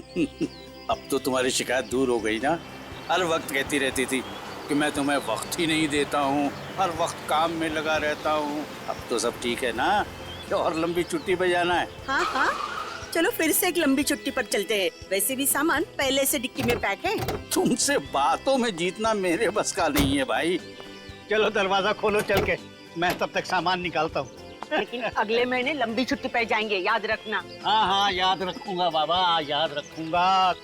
अब तो तुम्हारी शिकायत दूर हो गई ना। हर वक्त कहती रहती थी कि मैं तुम्हें वक्त ही नहीं देता हूँ, हर वक्त काम में लगा रहता हूँ। अब तो सब ठीक है ना? कि और लंबी छुट्टी पे जाना है? हाँ हाँ, चलो फिर से एक लंबी छुट्टी पर चलते हैं। वैसे भी सामान पहले से डिक्की में पैक है। तुमसे बातों में जीतना मेरे बस का नहीं है भाई। चलो दरवाजा खोलो चल के, मैं तब तक सामान निकालता हूँ। लेकिन अगले महीने लंबी छुट्टी पे जाएंगे, याद रखना। हाँ हाँ याद रखूंगा बाबा, याद रखूंगा।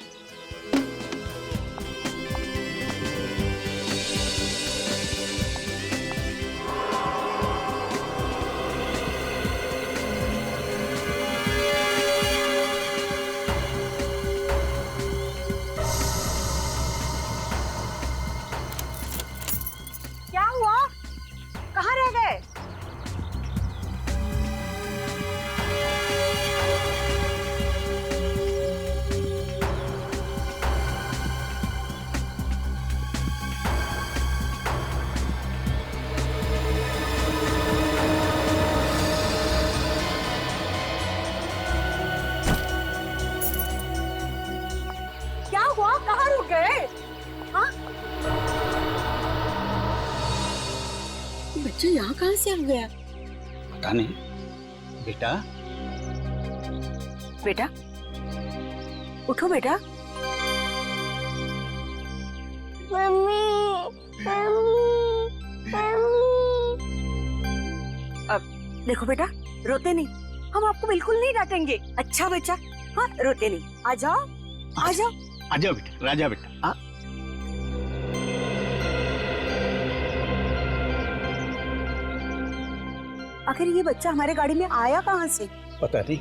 क्या हुआ? कहाँ रह गए? क्या हुआ? कहाँ रुक गए? हाँ? बच्चा यहाँ कहाँ से आ गया? पता नहीं बेटा। बेटा उठो बेटा। मम्मी, अब देखो बेटा, रोते नहीं, हम आपको बिल्कुल नहीं डांटेंगे। अच्छा बच्चा, हाँ रोते नहीं। आ जाओ आ जाओ। आजा बेटा, राजा बेटा। आखिर ये बच्चा हमारे गाड़ी में आया कहाँ से? पता नहीं,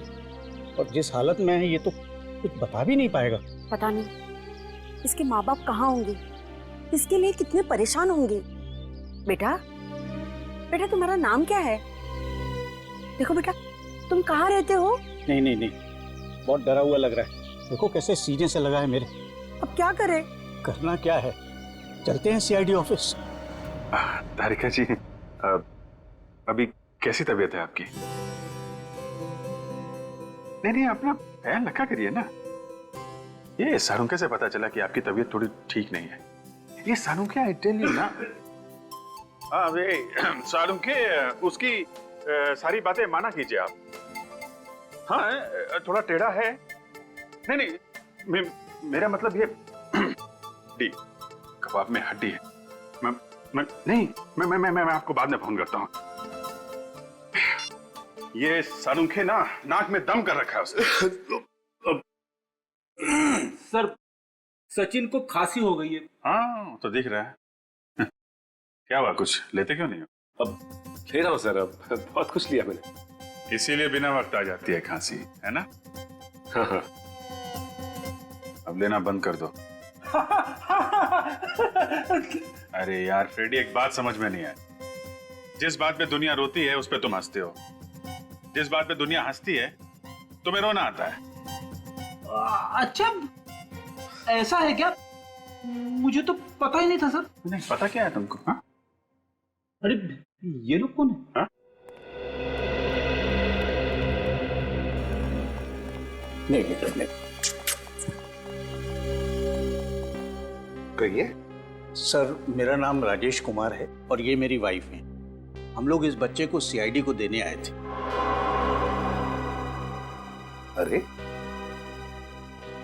और जिस हालत में है ये तो कुछ बता भी नहीं पाएगा। पता नहीं इसके माँ बाप कहाँ होंगे, इसके लिए कितने परेशान होंगे। बेटा बेटा तुम्हारा नाम क्या है? देखो बेटा, तुम कहाँ रहते हो? नहीं नहीं नहीं, बहुत डरा हुआ लग रहा है। देखो कैसे सीने से लगा है मेरे। अब क्या करें? करना क्या है, चलते हैं सीआईडी ऑफिस। तारिका जी, अभी कैसी तबीयत है आपकी? नहीं नहीं, अपना ख्याल रखा करिए ना। ये सारुंके से पता चला कि आपकी तबीयत थोड़ी ठीक नहीं है। ये सारुंके, आई टेल यू ना। वे सारुंके, उसकी सारी बातें माना कीजिए आप। हाँ थोड़ा टेढ़ा है। नहीं नहीं, मेरा मतलब ये डी कबाब में हड्डी है। मैं आपको बाद में फोन करता हूँ। ये सारुंखे ना नाक में दम कर रखा है उसने। सर सचिन को खांसी हो गई है। हाँ तो दिख रहा है। क्या हुआ, कुछ लेते क्यों नहीं हो? अब ले रहा हूँ सर, अब बहुत कुछ लिया मैंने। इसीलिए बिना वक्त आ जाती है खांसी, है ना? हाँ हाँ। अब लेना बंद कर दो। अरे यार फ्रेडी, एक बात समझ में नहीं आई। जिस बात पे दुनिया रोती है उस पे तुम हंसते हो, जिस बात पे दुनिया हंसती है तुम्हें रोना आता है। अच्छा ऐसा है क्या? मुझे तो पता ही नहीं था सर। नहीं पता क्या है तुमको? हाँ? अरे ये लोग कौन है? हाँ? नहीं बेटा नहीं। कहिए। सर मेरा नाम राजेश कुमार है और ये मेरी वाइफ है। हम लोग इस बच्चे को सीआईडी को देने आए थे। अरे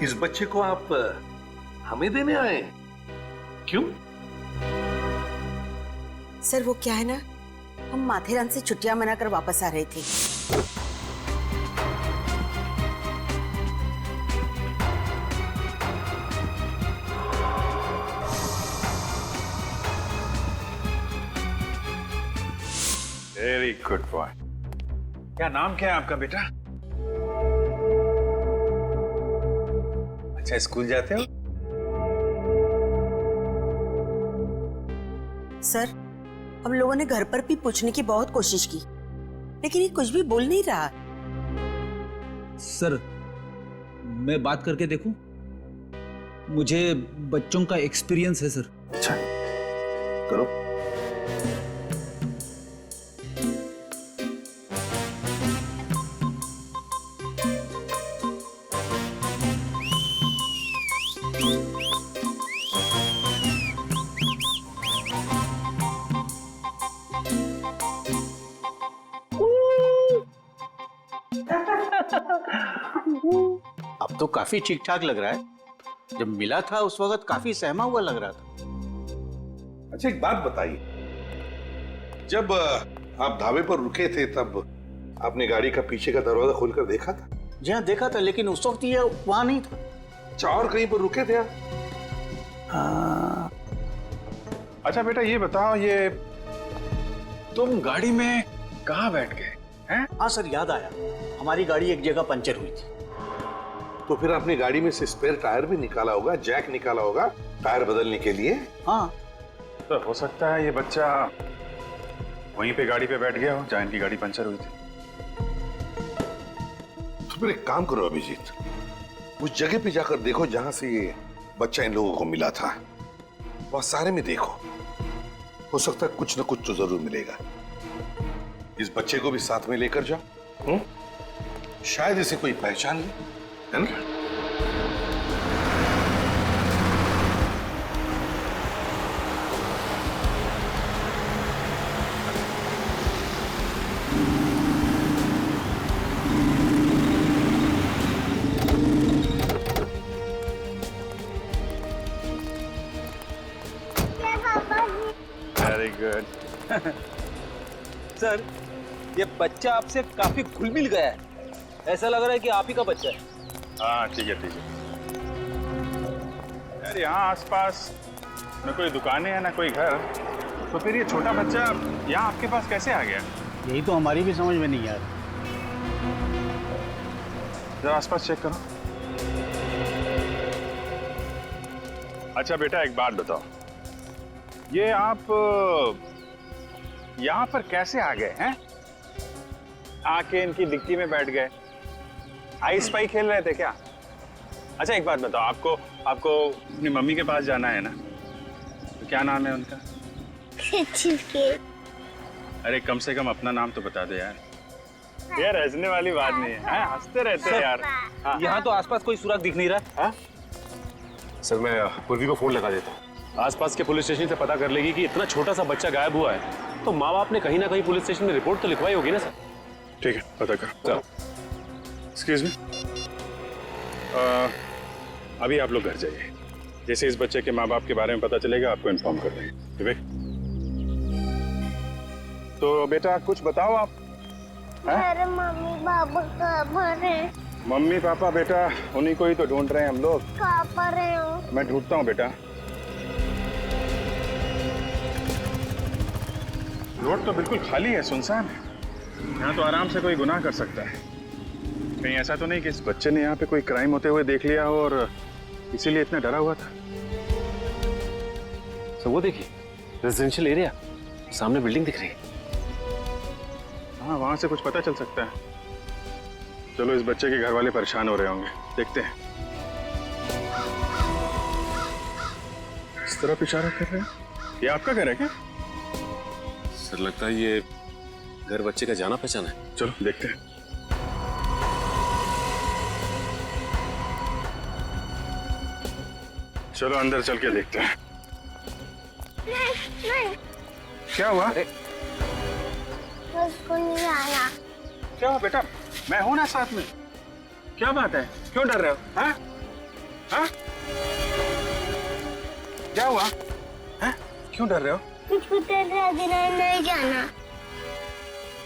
इस बच्चे को आप हमें देने आए हैं? क्यों? सर वो क्या है ना, हम माथेरान से छुट्टियां मनाकर वापस आ रहे थे। Very good boy. क्या नाम क्या है आपका बेटा? अच्छा स्कूल जाते हो? सर हम लोगों ने घर पर भी पूछने की बहुत कोशिश की, लेकिन ये कुछ भी बोल नहीं रहा। सर मैं बात करके देखूं? मुझे बच्चों का एक्सपीरियंस है सर। अच्छा करो। तो काफी ठीक ठाक लग रहा है। जब मिला था उस वक्त काफी सहमा हुआ लग रहा था। अच्छा एक बात बताइए, जब आप ढाबे पर रुके थे तब आपने गाड़ी का पीछे का दरवाजा खोलकर देखा था? जी हाँ देखा था, लेकिन उस वक्त ये वहां नहीं था। अच्छा, और कहीं पर रुके थे आप? हाँ। अच्छा बेटा ये बताओ, ये तुम गाड़ी में कहाँ बैठ गए हैं? हाँ सर, याद आया, हमारी गाड़ी एक जगह पंचर हुई थी। तो फिर आपने गाड़ी में से स्पेयर टायर भी निकाला होगा, जैक निकाला होगा टायर बदलने के लिए। हाँ तो हो सकता है ये बच्चा वहीं पे गाड़ी पे बैठ गया हो जहाँ इनकी गाड़ी पंचर हुई थी। तो फिर एक काम करो अभिजीत, उस जगह पे जाकर देखो जहां से ये बच्चा इन लोगों को मिला था, वहां सारे में देखो, हो सकता है कुछ न कुछ तो जरूर मिलेगा। इस बच्चे को भी साथ में लेकर जाओ, शायद इसे कोई पहचान ले, है ना? Very good. सर, ये बच्चा आपसे काफी घुल मिल गया है। ऐसा लग रहा है कि आप ही का बच्चा है। हाँ ठीक है ठीक है। यार यहाँ आसपास न कोई दुकानें हैं ना कोई घर, तो फिर ये छोटा बच्चा यहाँ आपके पास कैसे आ गया? यही तो हमारी भी समझ में नहीं आ रहा। जरा आसपास चेक करो। अच्छा बेटा एक बात बताओ, ये आप यहाँ पर कैसे आ गए हैं? आके इनकी डिक्की में बैठ गए, आइस पाई खेल रहे थे क्या? अच्छा एक बात बताओ, आपको अपनी मम्मी के पास जाना है ना, तो क्या नाम है उनका? छिलके। अरे कम से कम अपना नाम तो बता दे यार। यार हंसने वाली बात नहीं है, हाँ, हंसते रहते हैं यार। हाँ। यहाँ तो आसपास कोई सुराग दिख नहीं रहा। हाँ? सर मैं पूर्वी को फोन लगा देता हूँ, आसपास के पुलिस स्टेशन से पता कर लेगी कि इतना छोटा सा बच्चा गायब हुआ है, तो माँ बाप ने कहीं ना कहीं पुलिस स्टेशन में रिपोर्ट तो लिखवाई होगी ना सर। ठीक है, पता कर। सर एक्सक्यूज मी, अभी आप लोग घर जाइए, जैसे इस बच्चे के माँ बाप के बारे में पता चलेगा आपको इन्फॉर्म कर देंगे। विवेक, तो बेटा कुछ बताओ आप। अरे मम्मी पापा कहाँ पर है? मम्मी पापा बेटा उन्हीं को ही तो ढूंढ रहे हैं हम लोग। कहाँ पर है वो? मैं ढूंढता हूँ बेटा। रोड तो बिल्कुल खाली है, सुनसान है, यहाँ तो आराम से कोई गुनाह कर सकता है। कहीं ऐसा तो नहीं कि इस बच्चे ने यहाँ पे कोई क्राइम होते हुए देख लिया हो और इसीलिए इतना डरा हुआ था। सर वो देखिए, रेजिडेंशियल एरिया, सामने बिल्डिंग दिख रही है। हाँ वहां से कुछ पता चल सकता है। चलो इस बच्चे के घर वाले परेशान हो रहे होंगे, देखते हैं। इस तरफ इशारा कर रहे हैं, ये आपका घर है क्या? सर लगता है ये घर बच्चे का जाना पहचाना है। चलो देखते हैं। चलो अंदर चल के देखते हैं। नहीं, क्या हुआ? उसको नहीं आना। क्या हुआ बेटा? मैं हूं ना साथ में। क्या बात है, क्यों डर रहे हो? हाँ? हाँ? क्या हुआ? हाँ? क्यों डर रहे हो? मुझको तेरे बिना नहीं जाना।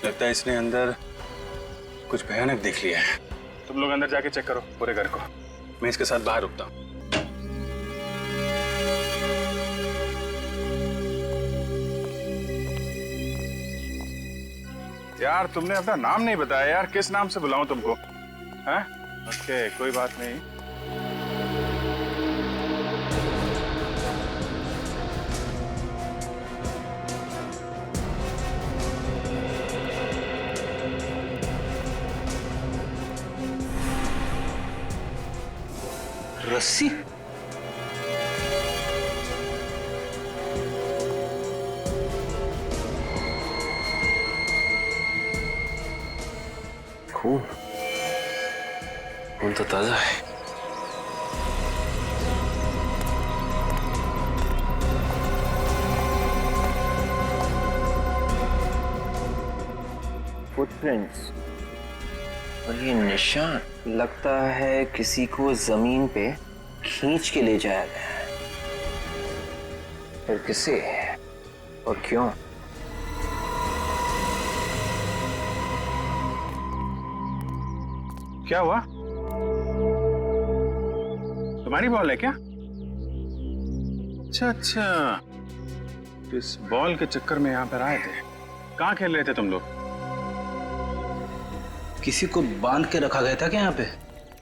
लगता है इसने अंदर कुछ भयानक देख लिया है। तुम लोग अंदर जाके चेक करो पूरे घर को, मैं इसके साथ बाहर रुकता हूँ। यार तुमने अपना नाम नहीं बताया यार, किस नाम से बुलाऊं तुमको? हैं? ओके कोई बात नहीं। रस्सी? खून, खून तो ताजा है। फुटप्रिंट्स, और ये निशान लगता है किसी को जमीन पे खींच के ले जाया गया है। पर किसे और क्यों? क्या हुआ? तुम्हारी बॉल है क्या? अच्छा अच्छा, इस बॉल के चक्कर में यहाँ पर आए थे। कहाँ खेल रहे थे तुम लोग? किसी को बांध के रखा गया था क्या यहाँ पे?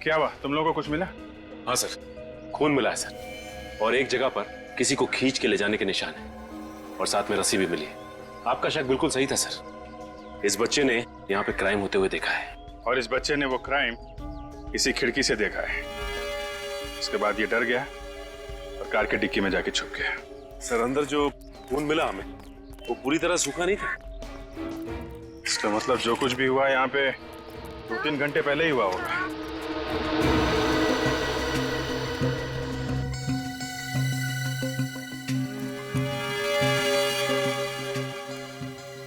क्या हुआ, तुम लोगों को कुछ मिला? हाँ सर, खून मिला है सर, और एक जगह पर किसी को खींच के ले जाने के निशान है, और साथ में रस्सी भी मिली है। आपका शक बिल्कुल सही था सर। इस बच्चे ने यहाँ पे क्राइम होते हुए देखा है, और इस बच्चे ने वो क्राइम इसी खिड़की से देखा है। उसके बाद ये डर गया और कार के डिक्की में जाके छुप गया। सर अंदर जो खून मिला हमें वो पूरी तरह सूखा नहीं था। इसका मतलब जो कुछ भी हुआ यहाँ पे 2-3 घंटे पहले ही हुआ होगा।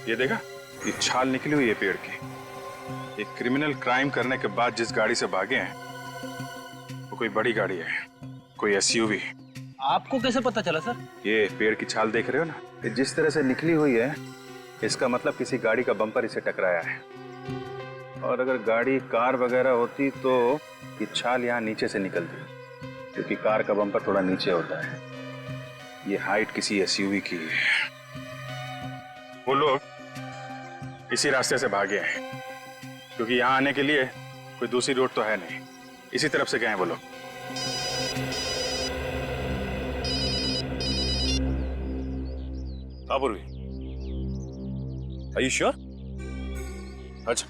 ये देखा, ये छाल निकली हुई है पेड़ की। एक क्रिमिनल क्राइम करने के बाद जिस गाड़ी से भागे हैं वो कोई बड़ी गाड़ी है, कोई एसयूवी। आपको कैसे पता चला सर? ये पेड़ की छाल देख रहे हो ना, ये जिस तरह से निकली हुई है, इसका मतलब किसी गाड़ी का बम्पर इसे टकराया है। और अगर गाड़ी कार वगैरह होती तो ये छाल यहाँ नीचे से निकलती, क्योंकि कार का बम्पर थोड़ा नीचे होता है। ये हाइट किसी एसयूवी की है। वो लोग इसी रास्ते से भागे हैं, क्योंकि यहाँ आने के लिए कोई दूसरी रोड तो है नहीं। इसी तरफ से गए हैं वो लोग। हाँ पूर्वी, Are you sure? अच्छा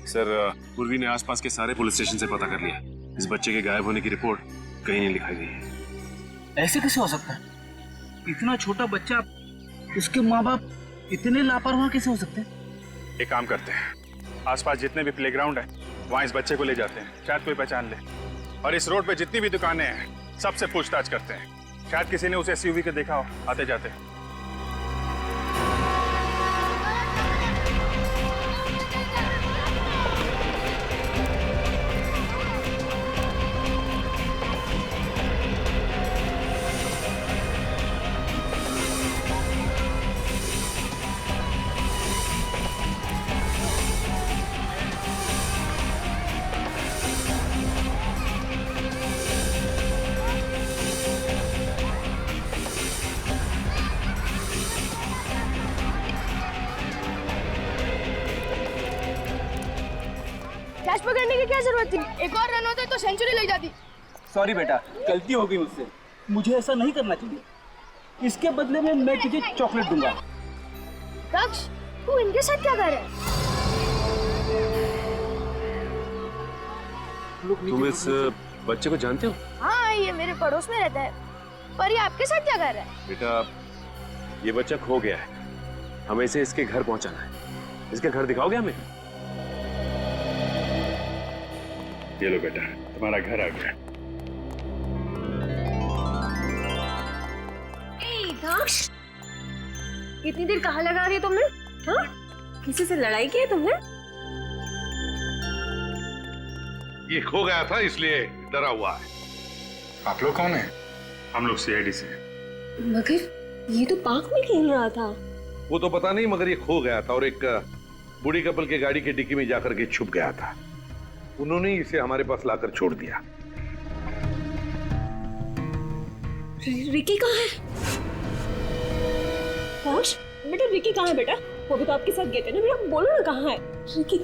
सर, पूर्वी ने आसपास के सारे पुलिस स्टेशन से पता कर लिया। इस बच्चे के गायब होने की रिपोर्ट कहीं नहीं लिखाई गई है। ऐसे कैसे हो सकता है? इतना छोटा बच्चा, उसके माँ बाप इतने लापरवाह कैसे हो सकते हैं? एक काम करते हैं, आसपास जितने भी प्लेग्राउंड है वहाँ इस बच्चे को ले जाते हैं, शायद कोई पहचान ले। और इस रोड पे जितनी भी दुकानें हैं सबसे पूछताछ करते हैं, शायद किसी ने उसे एसयूवी के देखा हो आते जाते। कैच पकड़ने की क्या जरूरत थी? एक और रन होते तो सेंचुरी लग जाती। सॉरी बेटा, गलती हो गई मुझसे। मुझे ऐसा नहीं करना चाहिए। इसके बदले में मैं तुझे चॉकलेट दूंगा। दक्ष, तू इनके साथ क्या कर रहा है? तुम इस बच्चे को जानते हो? हाँ, ये मेरे पड़ोस में रहता है। पर ये आपके साथ क्या कर रहा है? बेटा, ये बच्चा खो गया है, हमें इसे इसके घर पहुंचाना है। इसके घर दिखाओगे हमें? ये लो बेटा, तुम्हारा घर आ गया। दक्ष, इतनी देर कहाँ लगा रही है तुमने? हाँ? किसी से लड़ाई की है तुमने? ये खो गया था इसलिए डरा हुआ है। आप लोग कौन हैं? हम लोग सीआईडी से। मगर ये तो पार्क में खेल रहा था। वो तो पता नहीं, मगर ये खो गया था और एक बूढ़ी कपल के गाड़ी की डिक्की में जाकर के छुप गया था। उन्होंने इसे हमारे पास लाकर छोड़ दिया। रिकी कहाँ है? पहुंच बेटा, रिकी कहाँ है बेटा? वो भी तो आपके साथ गए थे ना बेटा, बोलो ना कहाँ है रिकी?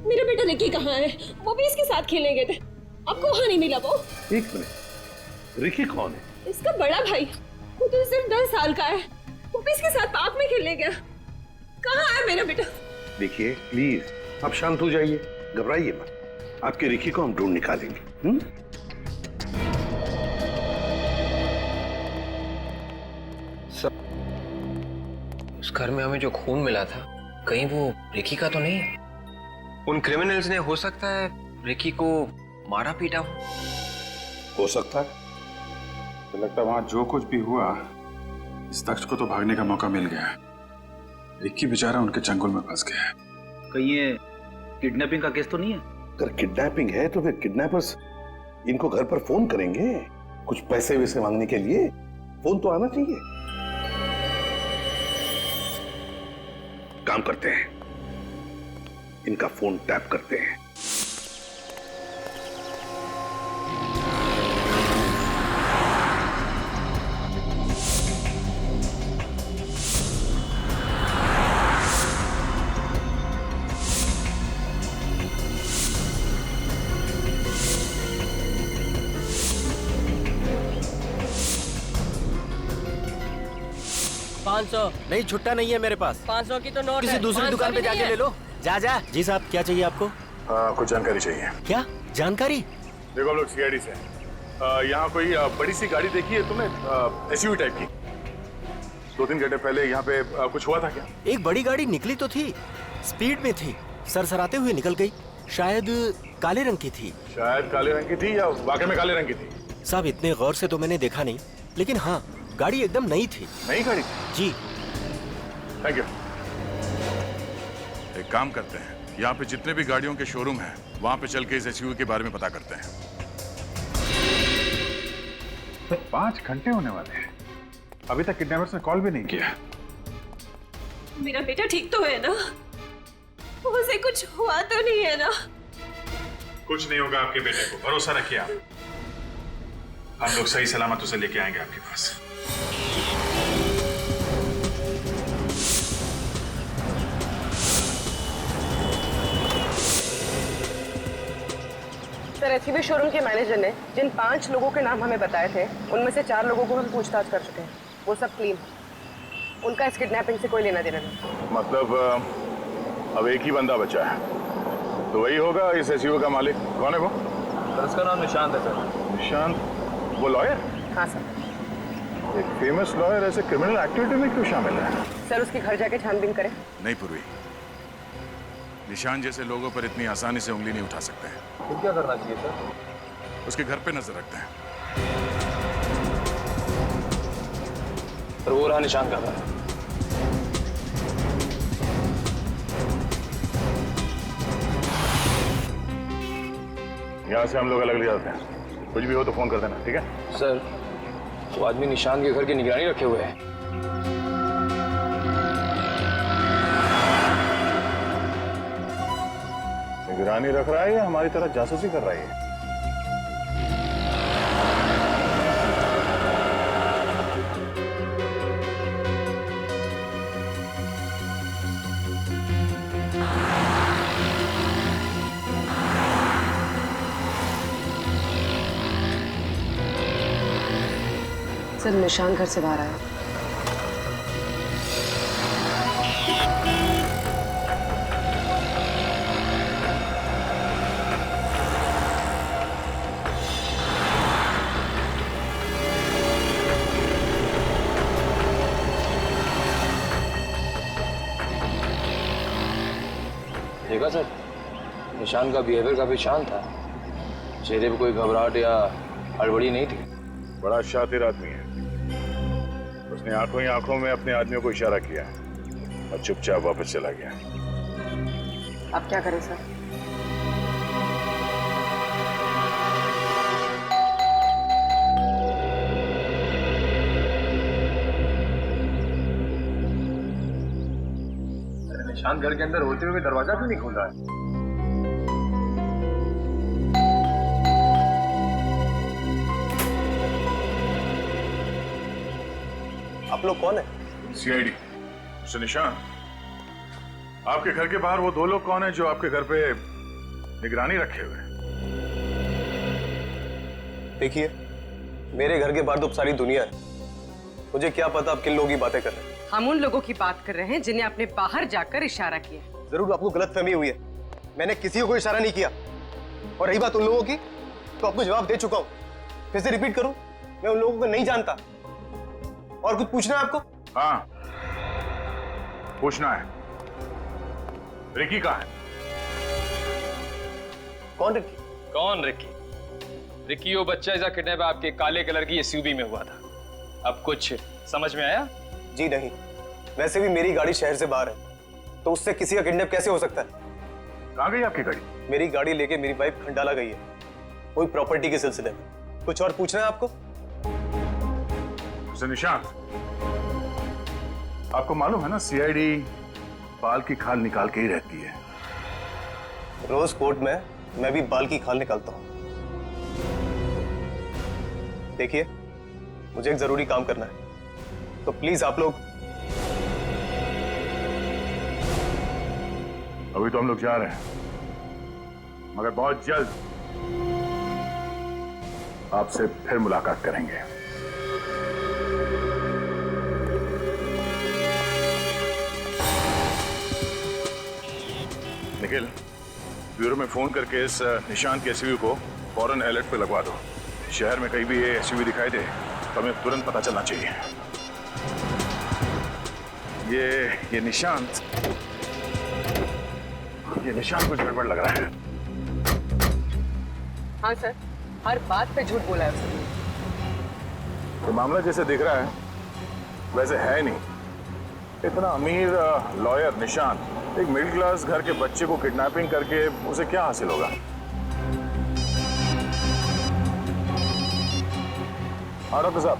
मेरा बेटा रिकी कहाँ है? वो भी इसके साथ खेलने गए थे, आपको वहाँ नहीं मिला वो? एक मिनट, रिकी कौन है? इसका बड़ा भाई, वो तो सिर्फ 10 साल का है। वो भी इसके साथ पार्क में खेलने गया। कहाँ है मेरा बेटा? देखिए प्लीज, आप शांत हो जाइए, घबराइए मत। आपके रिकी को हम ढूंढ निकालेंगे। उस घर में हमें जो खून मिला था, कहीं वो रिकी का तो नहीं है? उन क्रिमिनल्स ने हो सकता है रिकी को मारा पीटा हो सकता है। तो लगता है वहां जो कुछ भी हुआ, इस दक्ष को तो भागने का मौका मिल गया। रिकी बेचारा उनके चंगुल में फंस गया है। कहीं ये किडनैपिंग का केस तो नहीं है? अगर किडनैपिंग है तो फिर किडनैपर्स इनको घर पर फोन करेंगे कुछ पैसे वैसे मांगने के लिए। फोन तो आना चाहिए। काम करते हैं, इनका फोन टैप करते हैं। नहीं, छुट्टा नहीं है मेरे पास। 500 की तो नोट किसी दूसरी दुकान पे जाके ले लो। जा जा। जी साहब, क्या चाहिए आपको? कुछ जानकारी चाहिए। क्या जानकारी? देखो हम लोग सीआईडी से हैं। यहाँ कोई बड़ी सी गाड़ी देखी है तुमने, एसयूवी टाइप की? 2-3 घंटे पहले यहाँ पे कुछ हुआ था क्या? एक बड़ी गाड़ी निकली तो थी, स्पीड में थी, सरसराते हुए निकल गई। शायद काले रंग की थी। शायद काले रंग की थी या वाकई में काले रंग की थी? साहब इतने गौर से तो मैंने देखा नहीं, लेकिन हाँ गाड़ी एकदम नई थी। नई गाड़ी? जी। Thank you. एक काम करते हैं, यहाँ पे जितने भी गाड़ियों के शोरूम हैं, वहाँ पे चल के इस एसयूवी के बारे में पता करते हैं। 5 घंटे होने वाले हैं, अभी तक किडनैपर्स ने कॉल भी नहीं किया। मेरा बेटा ठीक तो है ना? उसे कुछ हुआ तो नहीं है ना? कुछ नहीं होगा आपके बेटे को, भरोसा रखिए आप। हम लोग सही सलामत उसे लेके आएंगे आपके पास। सर, एसयूवी शोरूम के मैनेजर ने जिन 5 लोगों के नाम हमें बताए थे, उनमें से 4 लोगों को हम पूछताछ कर चुके हैं। वो सब क्लीन। उनका इस किडनैपिंग से कोई लेना देना नहीं। मतलब अब एक ही बंदा बचा है, तो वही होगा इस एसयूवी का मालिक। कौन है वो? सर उसका नाम निशांत है सर। निशांत? वो लॉयर? हाँ सर। एक फेमस लॉयर ऐसे क्रिमिनल एक्टिविटी में क्यों शामिल है? सर उसके घर जाके छानबीन करें। नहीं पूर्वी, निशान जैसे लोगों पर इतनी आसानी से उंगली नहीं उठा सकते हैं। तो क्या करना चाहिए सर? उसके घर पे नजर रखते हैं। सर वो रहा निशान का घर। यहाँ से हम लोग अलग ले जाते हैं। कुछ भी हो तो फोन कर देना, ठीक है? सर वो आदमी निशान के घर की निगरानी रखे हुए है। निगरानी रख रहा है या हमारी तरह जासूसी कर रहा है? सर निशान घर से बाहर आया। देखा सर, निशान का बिहेवियर काफी शांत था। चेहरे पे कोई घबराहट या हड़बड़ी नहीं थी। बड़ा शातिर आदमी है। उसने आंखों ही आंखों में अपने आदमियों को इशारा किया और चुपचाप वापस चला गया। अब क्या करें सर? निशान घर के अंदर होते हुए दरवाजा क्यों नहीं खोल रहा है? आप लोग कौन है? सीआईडी। मिस्टर निशान, आपके घर के बाहर वो 2 लोग कौन है जो आपके घर पे निगरानी रखे हुए हैं? देखिए, मेरे घर के बाहर तो सारी दुनिया है। मुझे क्या पता आप किन लोगों की बातें कर रहे हैं। हम उन लोगों की बात कर रहे हैं जिन्हें आपने बाहर जाकर इशारा किया। जरूर आपको गलतफहमी हुई है। मैंने किसी को इशारा नहीं किया। और रही बात उन लोगों की, तो आपको जवाब दे चुका हूं। फिर से रिपीट करूं, मैं उन लोगों को नहीं जानता। और कुछ पूछना है आपको? हाँ, पूछना है। रिकी कहाँ है? कौन रिकी? कौन रिकी? रिकी वो बच्चा ऐसा किडनैप आपके काले कलर की एसयूवी में हुआ था। अब कुछ समझ में आया? जी नहीं। वैसे भी मेरी गाड़ी शहर से बाहर है, तो उससे किसी का किडनैप कैसे हो सकता है? कहाँ गई आपकी गाड़ी? मेरी गाड़ी लेके मेरी वाइफ खंडाला गई है, कोई प्रॉपर्टी के सिलसिले में। कुछ और पूछना है आपको? मिस्टर निशांत, आपको मालूम है ना सीआईडी बाल की खाल निकाल के ही रहती है। रोज कोर्ट में मैं भी बाल की खाल निकालता हूं। देखिए, मुझे एक जरूरी काम करना है, तो प्लीज आप लोग। अभी तो हम लोग जा रहे हैं, मगर बहुत जल्द आपसे फिर मुलाकात करेंगे। निखिल, ब्यूरो में फोन करके इस निशांत के एसयूवी को फौरन अलर्ट पे लगवा दो। शहर में कहीं भी ये एसयूवी दिखाई दे तो हमें तुरंत पता चलना चाहिए। ये निशांत कुछ गड़बड़ लग रहा है। हाँ सर, हर बात पे झूठ बोला है उसने। तो मामला जैसे दिख रहा है वैसे है नहीं। इतना अमीर लॉयर निशांत एक मिडिल क्लास घर के बच्चे को किडनैपिंग करके उसे क्या हासिल होगा? हाँ डॉक्टर साहब,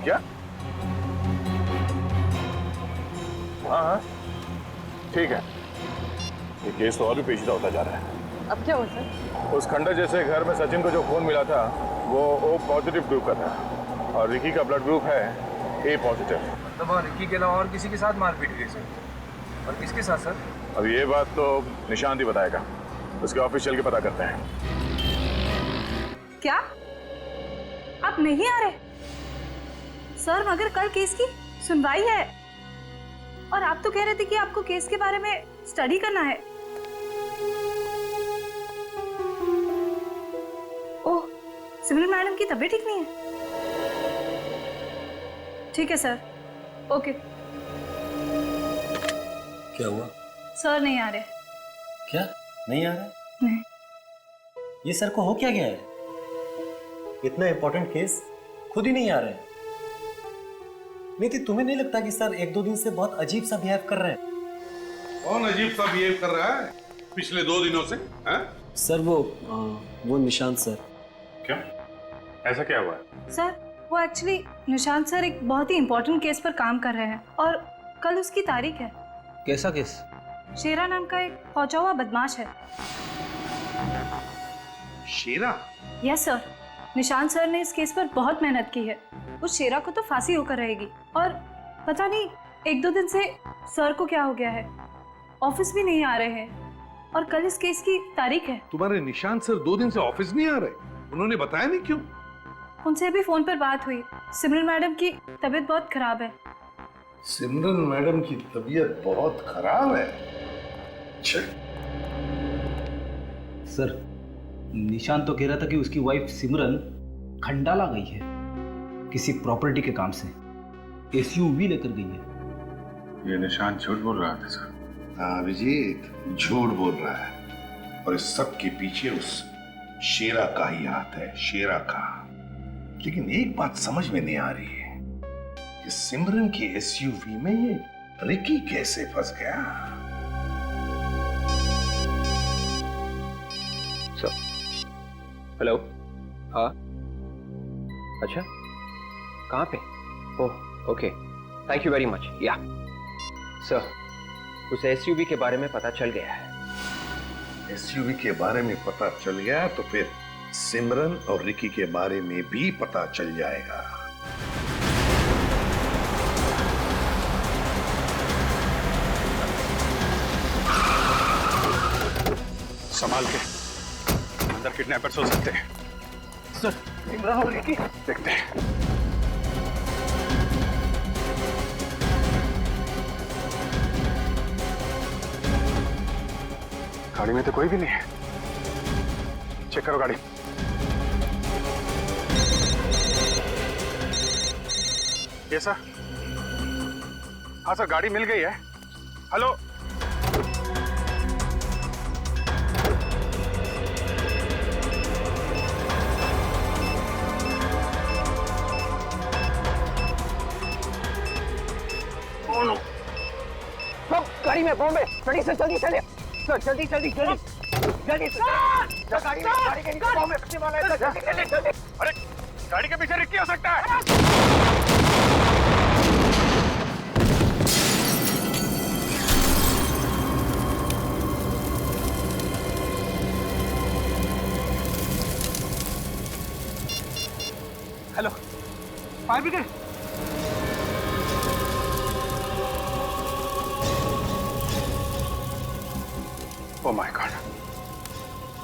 क्या? हाँ ठीक है। ये केस तो और भी पेचीदा होता जा रहा है। अब क्या हुआ सर? उस खंडर जैसे घर में सचिन को जो खून मिला था वो O पॉजिटिव ग्रुप का था और रिकी का ब्लड ग्रुप है A पॉजिटिव। मतलब वहाँ रिकी के अलावा और किसी के साथ मारपीट हुई सर? और किसके साथ सर? अब ये बात तो निशांत ही बताएगा, उसके ऑफिस चल के पता करते हैं। क्या आप नहीं आ रहे सर? मगर कल केस की सुनवाई है और आप तो कह रहे थे कि आपको केस के बारे में स्टडी करना है। ओह, सिमरन मैडम की तबीयत ठीक नहीं है। ठीक है सर, ओके। क्या हुआ? सर नहीं आ रहे। क्या नहीं आ रहा? नहीं। ये सर को हो क्या गया है? इतना इंपॉर्टेंट केस खुद ही नहीं आ रहे हैं। नीति, तुम्हें नहीं लगता कि सर एक दो दिन से बहुत अजीब सा बिहेव कर रहे हैं? कौन अजीब सा बिहेव कर रहा है पिछले 2 दिनों से? सर वो निशांत सर। क्या? ऐसा क्या हुआ? सर वो एक्चुअली निशांत सर एक बहुत ही इम्पोर्टेंट केस पर काम कर रहे हैं और कल उसकी तारीख है। कैसा केस? शेरा नाम का एक पहुंचा हुआ बदमाश है। शेरा? यस सर, निशांत सर ने इस केस पर बहुत मेहनत की है। उस शेरा को तो फांसी होकर रहेगी और पता नहीं 1-2 दिन से सर को क्या हो गया है, ऑफिस भी नहीं आ रहे हैं और कल इस केस की तारीख है। तुम्हारे निशांत सर 2 दिन से ऑफिस नहीं आ रहे? उन्होंने बताया नहीं क्यों? उनसे अभी फोन पर बात हुई, सिमरन मैडम की तबीयत बहुत खराब है। सिमरन मैडम की तबीयत बहुत खराब है? सर, निशांत तो कह रहा था कि उसकी वाइफ सिमरन खंडाला गई है किसी प्रॉपर्टी के काम से, एसयूवी लेकर गई है। ये निशांत झूठ बोल रहा था सर। हाँ अभिजीत, झूठ बोल रहा है और इस सब के पीछे उस शेरा का ही हाथ है, शेरा का। लेकिन एक बात समझ में नहीं आ रही है कि सिमरन की एसयूवी में ये रिकी कैसे फंस गया? हेलो। हाँ, अच्छा, कहाँ पे? Oh okay, thank you very much. या सर, उस एसयूवी के बारे में पता चल गया है। एसयूवी के बारे में पता चल गया तो फिर सिमरन और रिकी के बारे में भी पता चल जाएगा। संभाल के, अंदर किडनैपर्स हो सकते हैं। सर, सिमरन और रिकी देखते हैं। गाड़ी में तो कोई भी नहीं है। चेक करो गाड़ी। ये सर? हाँ सर, गाड़ी मिल गई है। हेलो, गाड़ी में बॉम्बे, जल्दी से चले। सर जल्दी जल्दी जल्दी जल्दी गाड़ी के नीचे बॉम्ब रखने वाला है सर, जल्दी जल्दी जल्दी। अरे गाड़ी के पीछे रिक्की हो सकता है। Hello fire brigade. Oh my God,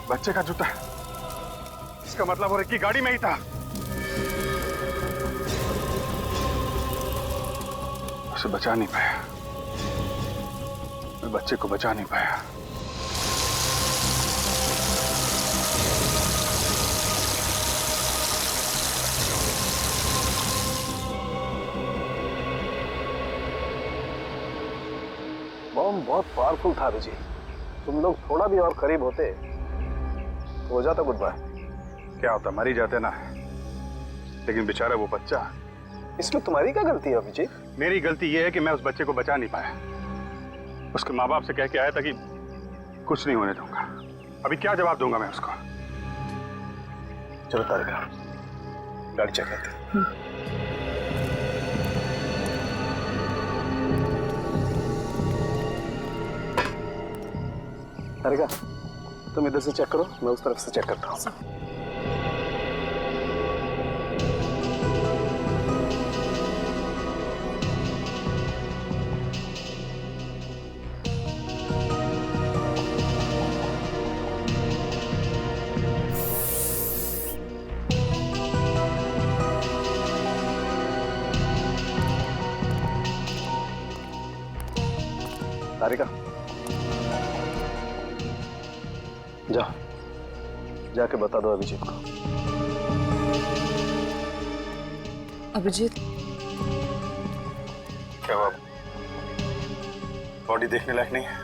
बच्चे का जूता। इसका मतलब वो रिक्की गाड़ी में ही था। उसे बचा नहीं पाया, मैं बच्चे को बचा नहीं पाया। बॉम्ब बहुत पावरफुल था विजय, तुम लोग थोड़ा भी और करीब होते तो हो जाता गुड बाय। क्या होता, मर ही जाते ना। लेकिन बेचारा वो बच्चा। इसमें तुम्हारी क्या गलती है विजय? मेरी गलती ये है कि मैं उस बच्चे को बचा नहीं पाया। उसके माँ बाप से कह के आया था कि कुछ नहीं होने दूंगा। अभी क्या जवाब दूंगा मैं उसको? चलो तारिका, गाड़ी चेक करते हैं। तारिका, तुम इधर से चेक करो, मैं उस तरफ से चेक करता हूँ। तारिका, जा जाके बता दो अभिजीत को। अभिजीत, क्या हुआ? बॉडी देखने लायक नहीं है?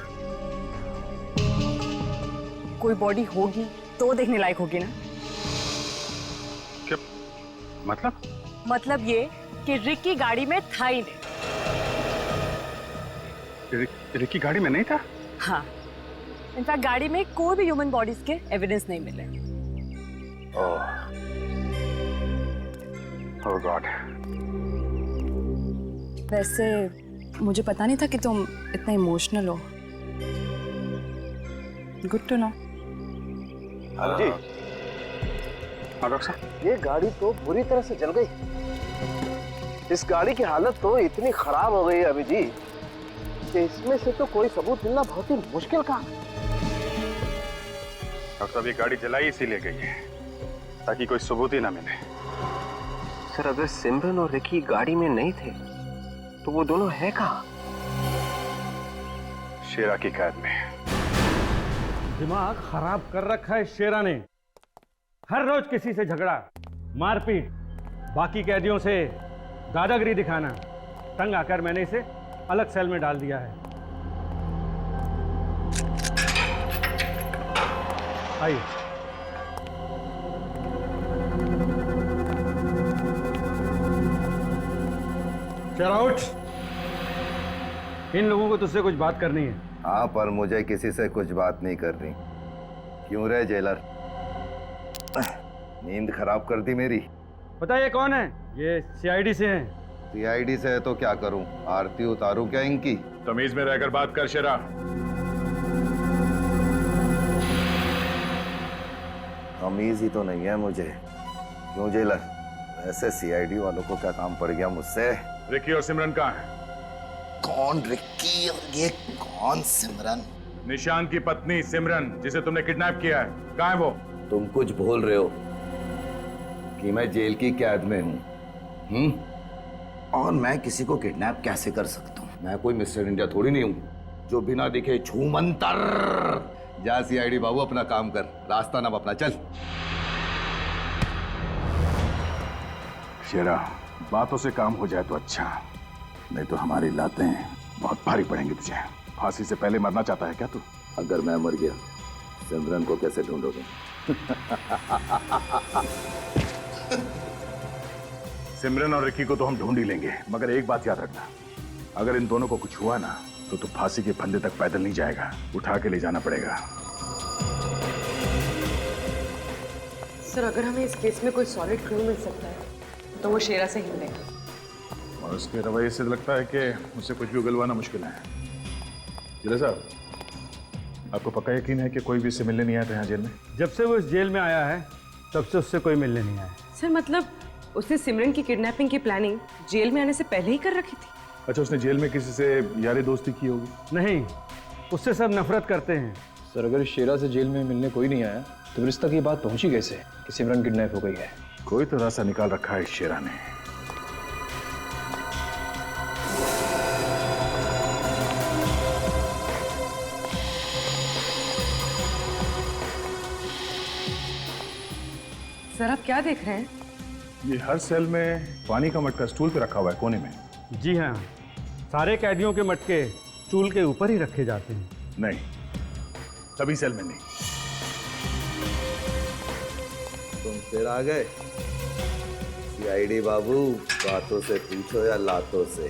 कोई बॉडी होगी तो देखने लायक होगी ना। क्या मतलब? मतलब ये कि रिक्की गाड़ी में था ही नहीं। रिक्की गाड़ी में नहीं था? हाँ, इनफैक्ट गाड़ी में कोई भी ह्यूमन बॉडीज के एविडेंस नहीं मिले। ओह गॉड। वैसे मुझे पता नहीं था कि तुम इतना इमोशनल हो। Good to know. हाँ जी। हाँ डॉक्टर साहब, ये गाड़ी तो बुरी तरह से जल गई। इस गाड़ी की हालत तो इतनी खराब हो गई है अभिजीत कि इसमें से तो कोई सबूत मिलना बहुत ही मुश्किल काम है। डॉक्टर साहब, ये गाड़ी जलाई इसीलिए गई है ताकि कोई सबूत ही ना मिले। सर, अगर सिमरन और रिकी गाड़ी में नहीं थे तो वो दोनों है कहाँ? शेरा की कैद में। दिमाग खराब कर रखा है शेरा ने। हर रोज किसी से झगड़ा, मारपीट, बाकी कैदियों से दादागिरी दिखाना। तंग आकर मैंने इसे अलग सेल में डाल दिया है। आइए। शेरा उठ, इन लोगों को तुझसे कुछ बात करनी है। हाँ, पर मुझे किसी से कुछ बात नहीं करनी। क्यों रे जेलर, नींद खराब कर दी मेरी। बताइए कौन है? ये सीआईडी से हैं। सीआईडी से है तो क्या करूं? आरती उतारूं क्या इनकी? तमीज में रहकर बात कर शेरा। तमीज ही तो नहीं है मुझे। क्यों जेलर, ऐसे सीआईडी वालों को क्या काम पड़ गया मुझसे? रिक्की और सिमरन कहाँ है? कौन रिक्की और ये कौन सिमरन? निशान की पत्नी सिमरन, जिसे तुमने किडनैप किया है, कहाँ है वो? तुम कुछ भूल रहे हो कि मैं जेल की कैद में हूँ। और मैं किसी को किडनैप कैसे कर सकता हूँ? मैं कोई मिस्टर इंडिया थोड़ी नहीं हूँ जो बिना दिखे छूमंतर। जा सीआईडी बाबू, अपना काम कर, रास्ता ना अपना, चल। शेरा, बातों से काम हो जाए तो अच्छा, नहीं तो हमारी लातें बहुत भारी पड़ेंगी तुझे। फांसी से पहले मरना चाहता है क्या तू? अगर मैं मर गया, सिमरन को कैसे ढूंढोगे? सिमरन और रिक्की को तो हम ढूंढ ही लेंगे, मगर एक बात याद रखना, अगर इन दोनों को कुछ हुआ ना तो तू फांसी के फंदे तक पैदल नहीं जाएगा, उठा के ले जाना पड़ेगा। सर, अगर हमें इस केस में कोई सॉलिड क्लू मिल सकता है तो वो शेरा से ही मिलेगा। और उसके रवैये से लगता है कि मुझसे कुछ भी उगलवाना मुश्किल है। जिला साहब, आपको पक्का यकीन है कि कोई भी इससे मिलने नहीं आया था यहाँ जेल में? जब से वो इस जेल में आया है तब से उससे कोई मिलने नहीं आया। सर, मतलब उसने सिमरन की किडनैपिंग की प्लानिंग जेल में आने से पहले ही कर रखी थी। अच्छा, उसने जेल में किसी से यारी दोस्ती की होगी? नहीं, उससे सब नफरत करते हैं। सर, अगर शेरा से जेल में मिलने कोई नहीं आया तो फिर इस तक ये बात पहुंची कैसे कि सिमरन किडनैप हो गई है? कोई तो रास्ता निकाल रखा है इस शेरा ने। सर, आप क्या देख रहे हैं? ये हर सेल में पानी का मटका स्टूल पे रखा हुआ है कोने में। जी हाँ, सारे कैदियों के मटके स्टूल के ऊपर ही रखे जाते हैं। नहीं, सभी सेल में नहीं। तुम फिर आ गए? सीआईडी बाबू, बातों से पूछो या लातों से,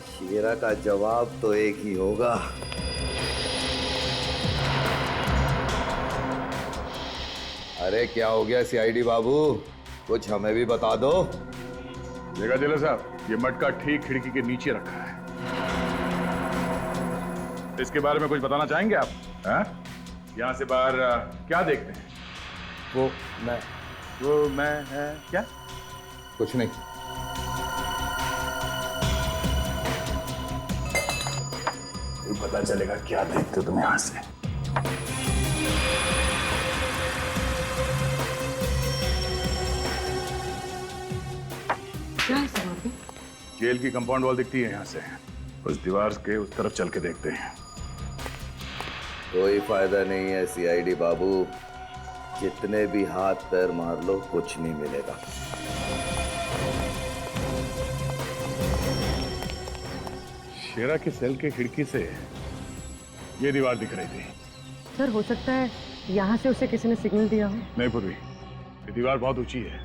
शेरा का जवाब तो एक ही होगा। अरे क्या हो गया सीआईडी बाबू, कुछ हमें भी बता दो। देखा जिला साहब, ये मटका ठीक खिड़की के नीचे रखा है। इसके बारे में कुछ बताना चाहेंगे आप? यहाँ से बाहर क्या देखते हैं? वो मैं है क्या? कुछ नहीं। पता चलेगा क्या देखते हो तुम यहाँ से। क्या है सर वहाँ पे? जेल की कंपाउंड वॉल दिखती है यहाँ से। उस दीवार के उस तरफ चल के देखते हैं। कोई फायदा नहीं है सीआईडी बाबू, जितने भी हाथ पैर मार लो कुछ नहीं मिलेगा। शेरा के सेल के खिड़की से ये दीवार दिख रही थी। सर, हो सकता है यहाँ से उसे किसी ने सिग्नल दिया हो। नहीं पूर्वी, ये दीवार बहुत ऊंची है।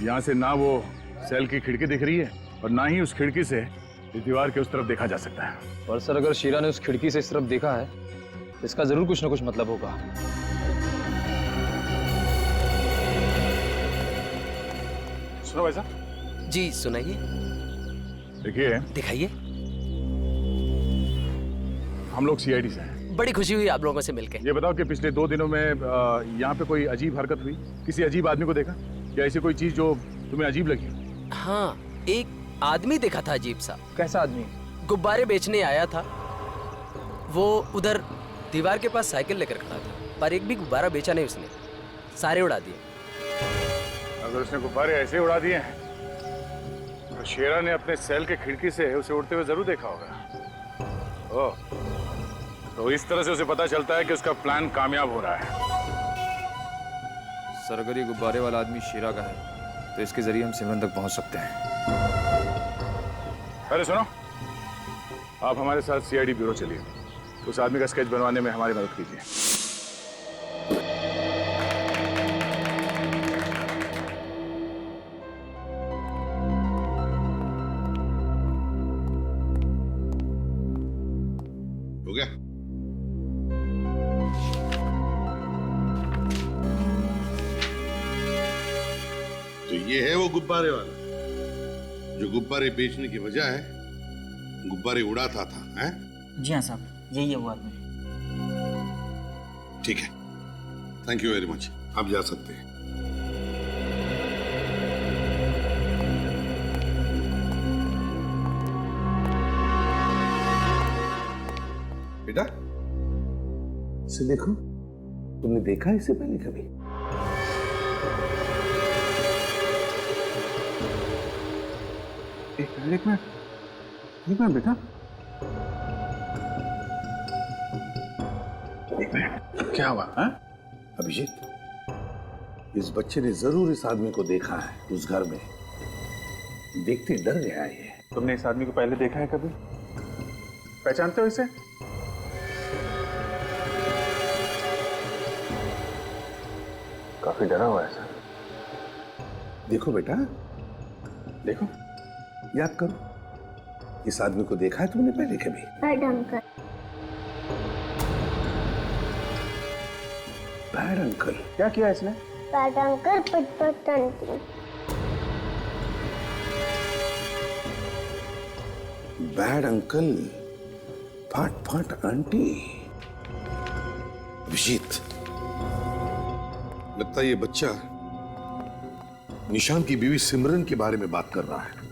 यहाँ से ना वो सेल की खिड़की दिख रही है और ना ही उस खिड़की से इस दीवार के उस तरफ देखा जा सकता है। और सर, अगर शेरा ने उस खिड़की से इस तरफ देखा है तो इसका जरूर कुछ ना कुछ मतलब होगा। सुनो भाई साहब। जी सुनाइए। देखिए, दिखाइए। हम लोग सीआईडी से हैं। बड़ी खुशी हुई आप लोगों से मिलके। ये बताओ कि पिछले 2 दिनों में यहाँ पे कोई अजीब हरकत हुई? किसी अजीब आदमी को देखा या ऐसी कोई चीज जो तुम्हें अजीब लगी? हाँ, एक आदमी देखा था अजीब सा। कैसा आदमी? गुब्बारे बेचने आया था। वो उधर दीवार के पास साइकिल लेकर खड़ा था, पर एक भी गुब्बारा बेचा नहीं उसने, सारे उड़ा दिए। अगर उसने गुब्बारे ऐसे उड़ा दिए हैं तो शेरा ने अपने सेल के खिड़की से उसे उड़ते हुए जरूर देखा होगा। ओह, तो इस तरह से उसे पता चलता है कि उसका प्लान कामयाब हो रहा है। सर, अगर ये गुब्बारे वाला आदमी शेरा का है तो इसके जरिए हम सिमरन तक पहुंच सकते हैं। अरे सुनो, आप हमारे साथ सीआईडी ब्यूरो चलिए। उस आदमी का स्केच बनवाने में हमारी मदद कीजिए। हो गया? तो ये है वो गुब्बारे वाला जो गुब्बारे बेचने की बजाय गुब्बारे उड़ाता था, हैं? जी हाँ साहब, यही है वो आदमी। ठीक है, थैंक यू वेरी मच। आप जा सकते हैं। बेटा, इसे देखो। तुमने देखा इसे पहले कभी? एक मिनट बेटा, एक मिनट, क्या हुआ? अभिजीत, इस बच्चे ने जरूर इस आदमी को देखा है उस घर में। देखते डर गया ये। तुमने इस आदमी को पहले देखा है कभी? पहचानते हो इसे? काफी डरा हुआ है सर। देखो बेटा, देखो, याद करो, इस आदमी को देखा है तुमने पहले कभी? Bad uncle. Bad uncle? क्या किया इसने? बैड अंकल पिट आंटी। बैड अंकल फाट फाट आंटी। अभिजीत, लगता है ये बच्चा निशान की बीवी सिमरन के बारे में बात कर रहा है।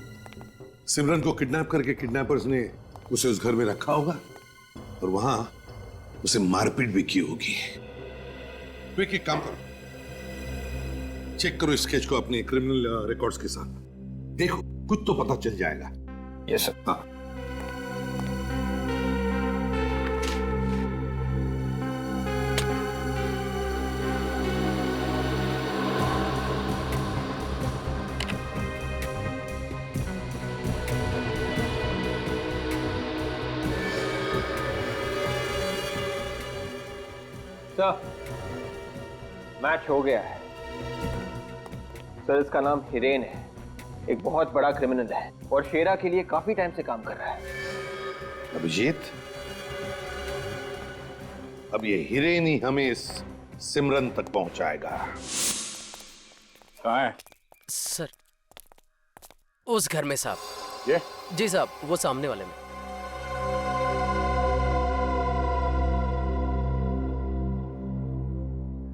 सिमरन को किडनैप करके किडनैपर्स ने उसे उस घर में रखा होगा और वहां उसे मारपीट भी की होगी। तो एक काम करो, चेक करो स्केच को अपने क्रिमिनल रिकॉर्ड्स के साथ। देखो कुछ तो पता चल जाएगा। Yes sir. हाँ। सर, मैच हो गया है। सर, इसका नाम हिरेन है, एक बहुत बड़ा क्रिमिनल है और शेरा के लिए काफी टाइम से काम कर रहा है। अभिजीत, अब ये हिरेन ही हमें इस सिमरन तक पहुंचाएगा। कहाँ है सर? उस घर में साहब। ये? जी साहब, वो सामने वाले में।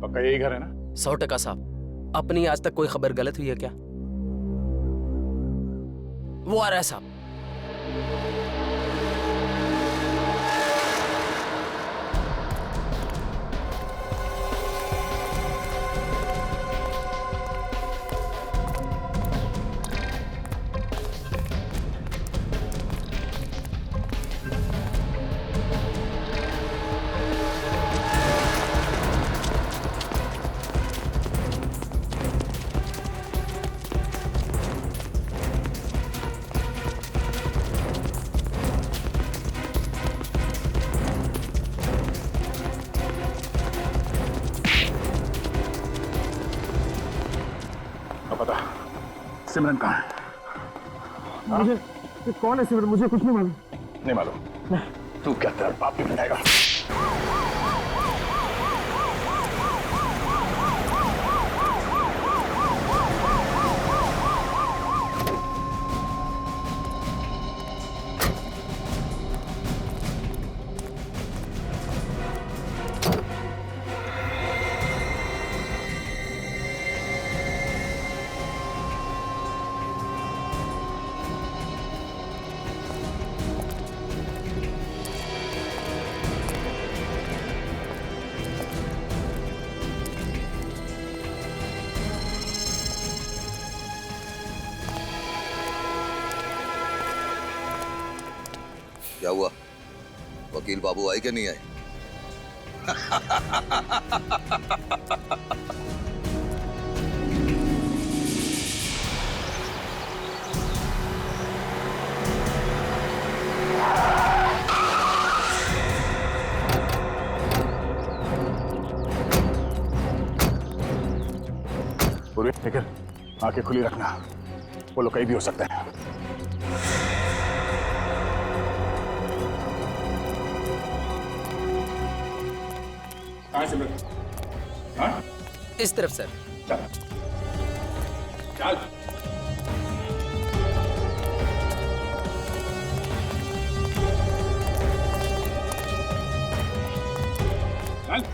पक्का यही घर है ना? 100% साहब। अपनी आज तक कोई खबर गलत हुई है क्या? वो आ रहा है साहब। सिमरन कहाँ है? मुझे कौन है सिमरन? मुझे कुछ नहीं मालूम। नहीं मालूम? तू क्या तेरा बाप भी बताएगा? क्या हुआ? वकील बाबू आए क्या नहीं आए? पूरी लेकिन आंखें खुली रखना, वो लोग कहीं भी हो सकते हैं। हाँ? इस तरफ सर। चल चल। चल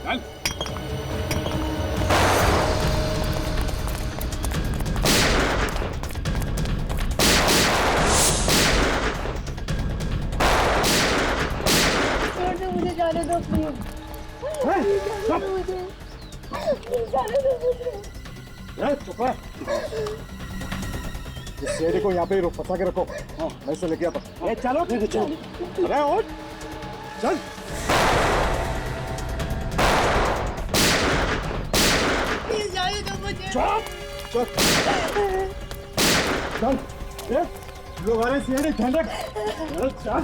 चल। मुझे जाने दो प्लीज। जाने मुझे। जाने दो मुझे। चुप है। इस शेरे को यहाँ पे रोक, फंसा के रखो। हाँ, मैं इसे लेके आता हूँ। चलो चलो। अरे उठ, चल। जाने दो मुझे। चल चल। लोग आ रहे हैं, शेरे ध्यान रख। चल।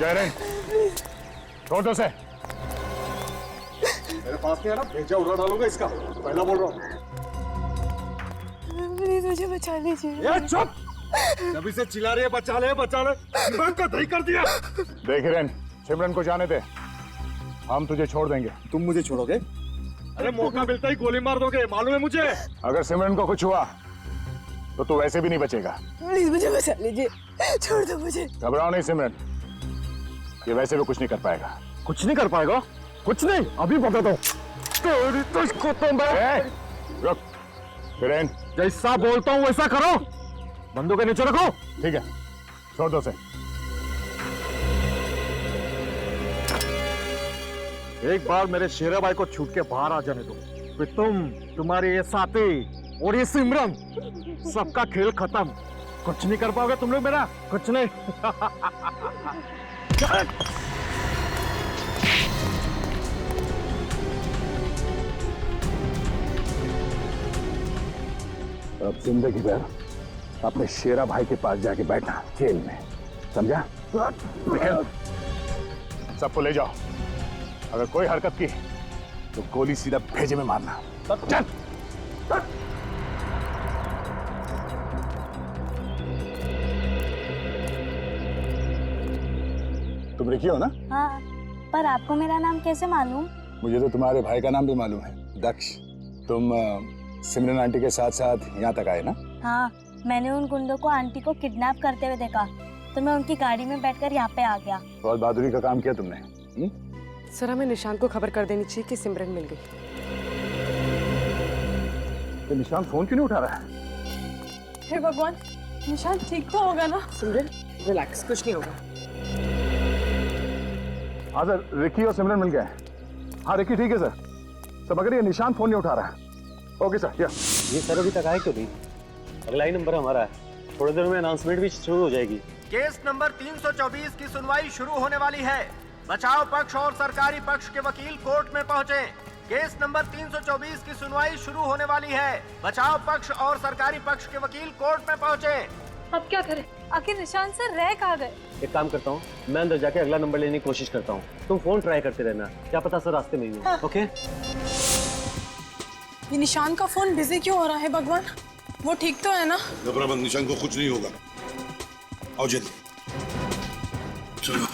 जयरेन छोड़ दो से। मेरे पास नहीं है ना, भेजा उड़ा डालूंगा इसका, पहला बोल रहा हूँ। प्लीज मुझे बचा लीजिए। ये चुप, जब से चिल्ला रही है बचा ले दिमाग का दही कर दिया। देख हिरेन, सिमरन को जाने दे, हम तुझे छोड़ देंगे। तुम मुझे छोड़ोगे? अरे मौका मिलता ही गोली मार दोगे, मालूम है मुझे। अगर सिमरन को कुछ हुआ तो तू वैसे भी नहीं बचेगा। प्लीज मुझे बचा लीजिए, छोड़ दो मुझे। घबराओ नहीं सिमरन, ये वैसे भी कुछ नहीं कर पाएगा। कुछ नहीं कर पाएगा? कुछ नहीं, अभी बता दो। रुक हिरेन, जैसा बोलता हूँ वैसा करो, बंदूक के नीचे रखो। ठीक है, छोड़ दो से। एक बार मेरे शेरा भाई को छूट के बाहर आ जाने दो, फिर तुम्हारे ये साथी और ये सिमरन, सबका खेल खत्म। कुछ नहीं कर पाओगे तुम लोग मेरा, कुछ नहीं। अब जिंदगी भर अपने शेरा भाई के पास जाके बैठना जेल में, समझा? सबको ले जाओ, अगर कोई हरकत की तो गोली सीधा भेजे में मारना। चल। तुम रिकी हो ना? हाँ, पर आपको मेरा नाम कैसे मालूम? मुझे तो तुम्हारे भाई का नाम भी मालूम है, दक्ष। तुम सिमरन आंटी के साथ साथ यहाँ तक आए ना? हाँ, मैंने उन गुंडों को आंटी को किडनैप करते हुए देखा, तो मैं उनकी गाड़ी में बैठकर यहाँ पे आ गया। बहुत बहादुरी का काम किया तुमने। सर, हमें निशांत को खबर कर देनी चाहिए कि सिमरन मिल गई। तो निशांत फोन क्यों नहीं उठा रहा है? हे भगवान, निशांत ठीक तो होगा ना? सिमरन रिलैक्स, कुछ नहीं होगा। हाँ सर, रिकी और सिमरन मिल गए। हाँ रिकी ठीक है सर, सब अगर ये निशांत फोन नहीं उठा रहा है। Okay sir. ये सर अभी तक आए क्यों नहीं? अगला ही नंबर हमारा है, थोड़ी देर में अनाउंसमेंट भी शुरू हो जाएगी। केस नंबर 324 की सुनवाई शुरू होने वाली है। बचाव पक्ष और सरकारी पक्ष के वकील कोर्ट में पहुंचे। केस नंबर 324 की सुनवाई शुरू होने वाली है। बचाव पक्ष और सरकारी पक्ष के वकील कोर्ट में पहुंचे। अब क्या करें? आखिर निशांत सर रह कहाँ गए? एक काम करता हूँ, मैं अंदर जाके अगला नंबर लेने की कोशिश करता हूँ, तुम फोन ट्राई करते रहना, क्या पता सर रास्ते में ही हो। ओके? ये निशांत का फोन बिजी क्यों हो रहा है भगवान? वो ठीक तो है ना? घबरा मत, निशांत को कुछ नहीं होगा। आओ जल्दी चलो।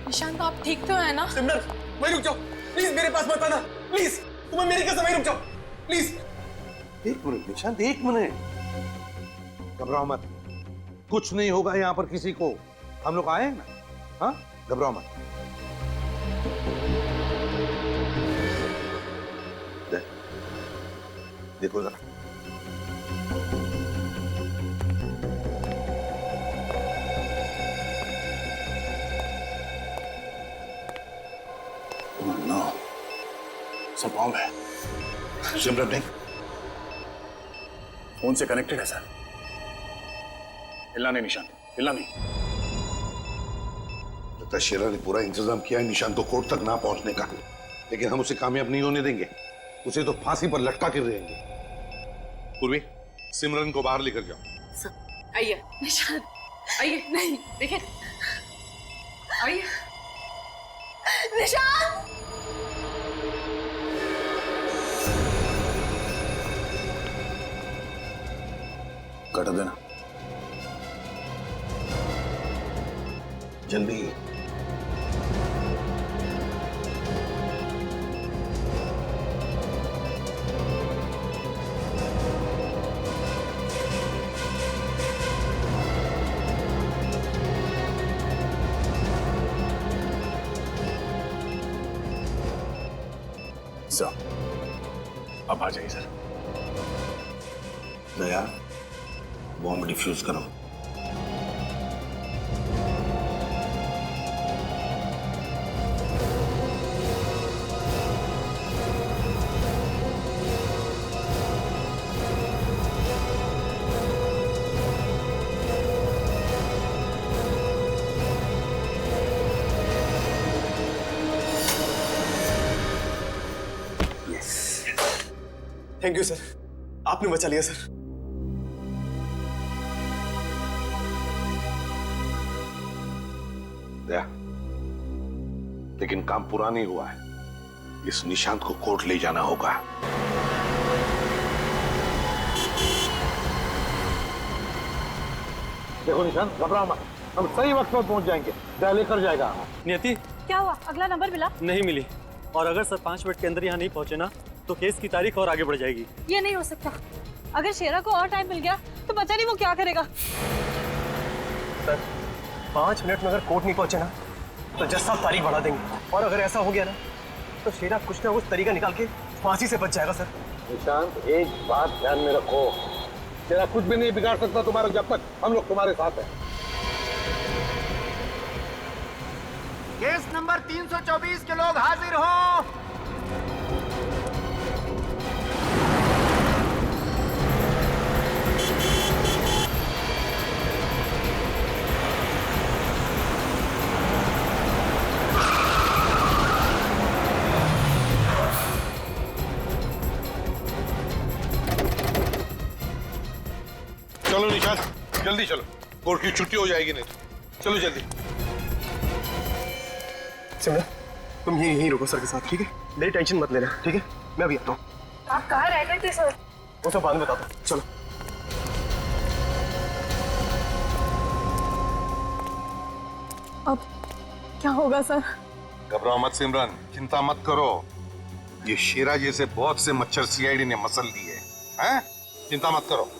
निशांत आप ठीक तो है ना? सिमरन, वहीं रुक जाओ प्लीज, मेरे पास मत आना प्लीज, तुम्हें मेरी कसम, वहीं रुक जाओ प्लीज। एक मिनट निशांत, एक मिनट, घबराओ मत, कुछ नहीं होगा यहाँ पर किसी को, हम लोग आए हैं ना। हाँ, घबराओ मत। देखो जरा, सब ऑन है। सिमरन नहीं, फोन से कनेक्टेड है सर। हिलना नहीं निशांत, हिलना नहीं। लगता है शेरा ने पूरा इंतजाम किया है निशांत को कोर्ट तक ना पहुंचने का, लेकिन हम उसे कामयाब नहीं होने देंगे, उसे तो फांसी पर लटका कर रहेंगे। पूर्वी, सिमरन को बाहर लेकर जाओ। आइए निशांत, आइए। नहीं देखिए, आइए निशांत। कट देना जल्दी। सर अब आ जाइए सर। दया, बॉम्ब डिफ्यूज करो। थैंक यू सर, आपने बचा लिया सर। लेकिन काम पूरा नहीं हुआ है। इस निशांत को कोर्ट ले जाना होगा। देखो निशांत, घबराओ मत, हम सही वक्त पर पहुंच जाएंगे। दया लेकर जाएगा। नियति, क्या हुआ? अगला नंबर मिला? नहीं मिली, और अगर सर 5 मिनट के अंदर यहाँ नहीं पहुंचे ना तो केस की तारीख और आगे बढ़ जाएगी। ये नहीं हो सकता। अगर शेरा को और टाइम मिल गया तो पता नहीं वो क्या करेगा। सर 5 मिनट में अगर कोर्ट नहीं पहुंचे ना तो जज साहब तारीख बढ़ा देंगे, और अगर ऐसा हो गया ना तो शेरा कुछ ना कुछ तरीका निकाल के फांसी से बच जाएगा। सर निशांत, एक बात ध्यान में रखो, तेरा कुछ भी नहीं बिगाड़ सकता तुम्हारा जब तक हम लोग तुम्हारे साथ हैं। केस नंबर 324 के लोग हाजिर हो। चलो निशांत, जल्दी चलो, कोर्ट की छुट्टी हो जाएगी नहीं। चलो जल्दी। सिमरन, तुम यहीं रुको सर के साथ, ठीक है? मेरी टेंशन मत लेना, ठीक है? मैं अभी आता हूँ। आप कहाँ रह गए थे सर? वो सब बाद में बताता हूँ। चलो। अब क्या होगा सर? घबराओ मत सिमरन, चिंता मत करो। ये शेरा जैसे बहुत से मच्छर सीआईडी ने मसल लिए हैं। चिंता मत करो।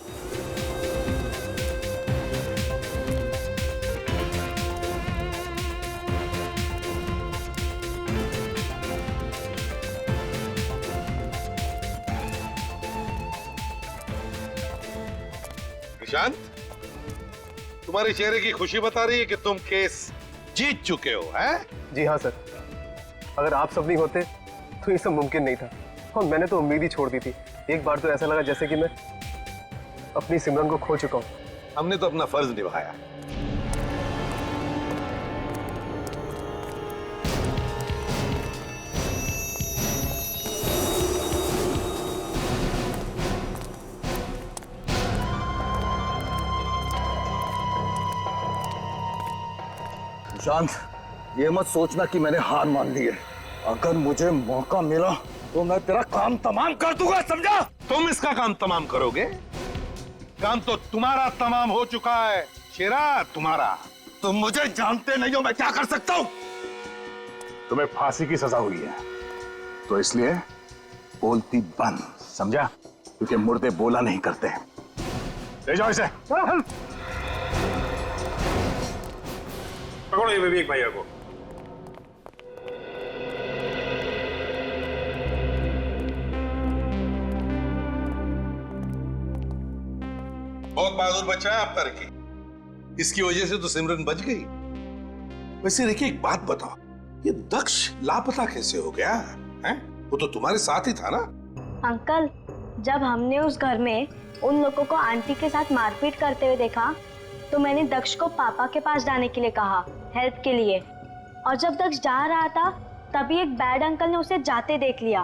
निशांत, तुम्हारे चेहरे की खुशी बता रही है कि तुम केस जीत चुके हो, हैं? जी हाँ सर, अगर आप सब नहीं होते तो ये सब मुमकिन नहीं था, और मैंने तो उम्मीद ही छोड़ दी थी। एक बार तो ऐसा लगा जैसे कि मैं अपनी सिमरन को खो चुका हूँ। हमने तो अपना फर्ज निभाया। शांत, ये मत सोचना कि मैंने हार मान ली है। अगर मुझे मौका मिला तो मैं तेरा काम तमाम कर दूंगा, समझा? तुम इसका काम तमाम करोगे? काम तो तुम्हारा तमाम हो चुका है शेरा, तुम्हारा। तुम मुझे जानते नहीं हो, मैं क्या कर सकता हूं? तुम्हें फांसी की सजा हुई है, तो इसलिए बोलती बंद, समझा? क्योंकि मुर्दे बोला नहीं करते। ले जाओ इसे। पकड़ो ये विवेक भैया को। बहुत बहादुर बच्चा है आपका रिकी, इसकी वजह से तो सिमरन बच गई। वैसे रिकी, एक बात बताओ, ये दक्ष लापता कैसे हो गया है? वो तो तुम्हारे साथ ही था ना? अंकल, जब हमने उस घर में उन लोगों को आंटी के साथ मारपीट करते हुए देखा तो मैंने दक्ष को पापा के पास जाने के लिए कहा, हेल्प के लिए। और जब दक्ष जा रहा था तभी एक बैड अंकल ने उसे जाते देख लिया।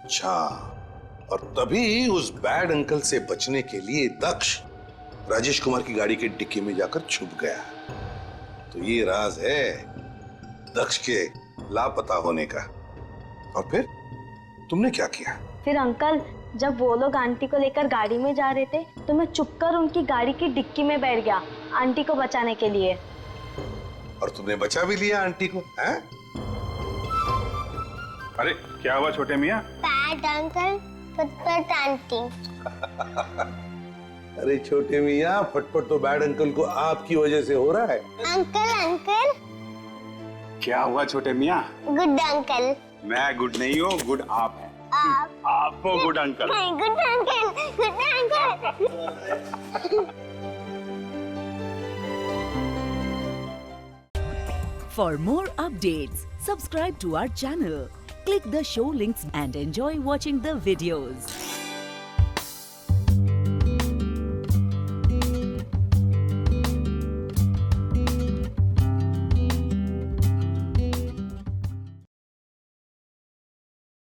अच्छा, और तभी उस बैड अंकल से बचने के लिए दक्ष राजेश कुमार की गाड़ी के डिक्की में जाकर छुप गया। तो ये राज है दक्ष के लापता होने का। और फिर तुमने क्या किया? फिर अंकल, जब वो लोग आंटी को लेकर गाड़ी में जा रहे थे तो मैं चुपकर उनकी गाड़ी की डिक्की में बैठ गया आंटी को बचाने के लिए। और तुमने बचा भी लिया आंटी को, हैं? अरे क्या हुआ छोटे मियाँ? बैड अंकल, फटफट आंटी। अरे छोटे मियाँ, फटफट तो बैड अंकल को आपकी वजह से हो रहा है। Uncle uncle. क्या हुआ छोटे मियाँ? Good uncle. मैं गुड नहीं हूँ, गुड आप है। आप हो good uncle. Good uncle, good uncle. For more updates, subscribe to our channel, click the show links and enjoy watching the videos.